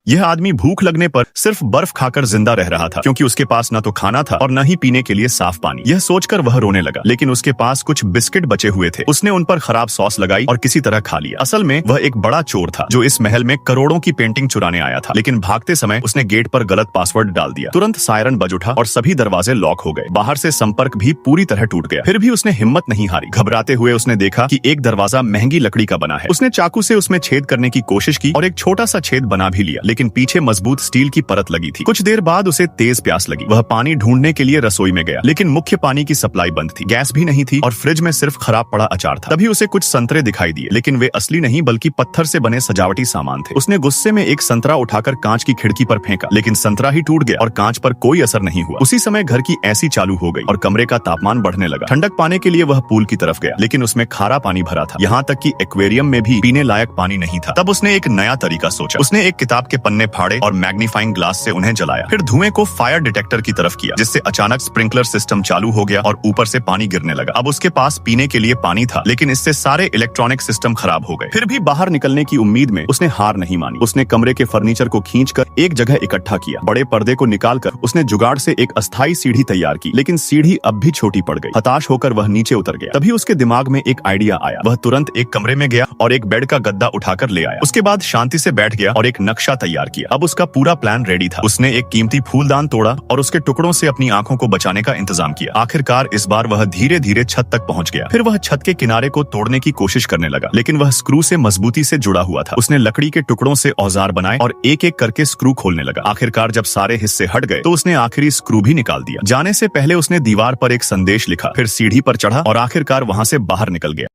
यह आदमी भूख लगने पर सिर्फ बर्फ खाकर जिंदा रह रहा था, क्योंकि उसके पास न तो खाना था और न ही पीने के लिए साफ पानी। यह सोचकर वह रोने लगा, लेकिन उसके पास कुछ बिस्किट बचे हुए थे। उसने उन पर खराब सॉस लगाई और किसी तरह खा लिया। असल में वह एक बड़ा चोर था जो इस महल में करोड़ों की पेंटिंग चुराने आया था, लेकिन भागते समय उसने गेट पर गलत पासवर्ड डाल दिया। तुरंत सायरन बज उठा और सभी दरवाजे लॉक हो गए। बाहर से संपर्क भी पूरी तरह टूट गया। फिर भी उसने हिम्मत नहीं हारी। घबराते हुए उसने देखा कि एक दरवाजा महंगी लकड़ी का बना है। उसने चाकू से उसमें छेद करने की कोशिश की और एक छोटा सा छेद बना भी लिया, लेकिन पीछे मजबूत स्टील की परत लगी थी। कुछ देर बाद उसे तेज प्यास लगी। वह पानी ढूंढने के लिए रसोई में गया, लेकिन मुख्य पानी की सप्लाई बंद थी। गैस भी नहीं थी और फ्रिज में सिर्फ खराब पड़ा अचार था। तभी उसे कुछ संतरे दिखाई दिए, लेकिन वे असली नहीं बल्कि पत्थर से बने सजावटी सामान थे। उसने गुस्से में एक संतरा उठाकर कांच की खिड़की पर फेंका, लेकिन संतरा ही टूट गया और कांच पर कोई असर नहीं हुआ। उसी समय घर की ऐसी चालू हो गई और कमरे का तापमान बढ़ने लगा। ठंडक पाने के लिए वह पूल की तरफ गया, लेकिन उसमें खारा पानी भरा था। यहाँ तक कि एक्वेरियम में भी पीने लायक पानी नहीं था। तब उसने एक नया तरीका सोचा। उसने एक किताब के पन्ने फाड़े और मैग्नीफाइंग ग्लास से उन्हें जलाया। फिर धुएं को फायर डिटेक्टर की तरफ किया, जिससे अचानक स्प्रिंकलर सिस्टम चालू हो गया और ऊपर से पानी गिरने लगा। अब उसके पास पीने के लिए पानी था, लेकिन इससे सारे इलेक्ट्रॉनिक सिस्टम खराब हो गए। फिर भी बाहर निकलने की उम्मीद में उसने हार नहीं मानी। उसने कमरे के फर्नीचर को खींचकर एक जगह इकट्ठा किया। बड़े पर्दे को निकालकर उसने जुगाड़ से एक अस्थायी सीढ़ी तैयार की, लेकिन सीढ़ी अब भी छोटी पड़ गई। हताश होकर वह नीचे उतर गया। तभी उसके दिमाग में एक आइडिया आया। वह तुरंत एक कमरे में गया और एक बेड का गद्दा उठाकर ले आया। उसके बाद शांति से बैठ गया और एक नक्शा तैयार किया। अब उसका पूरा प्लान रेडी था। उसने एक कीमती फूलदान तोड़ा और उसके टुकड़ों से अपनी आंखों को बचाने का इंतजाम किया। आखिरकार इस बार वह धीरे धीरे छत तक पहुंच गया। फिर वह छत के किनारे को तोड़ने की कोशिश करने लगा, लेकिन वह स्क्रू से मजबूती से जुड़ा हुआ था। उसने लकड़ी के टुकड़ों से औजार बनाए और एक एक करके स्क्रू खोलने लगा। आखिरकार जब सारे हिस्से हट गए तो उसने आखिरी स्क्रू भी निकाल दिया। जाने से पहले उसने दीवार पर एक संदेश लिखा, फिर सीढ़ी पर चढ़ा और आखिरकार वहां से बाहर निकल गया।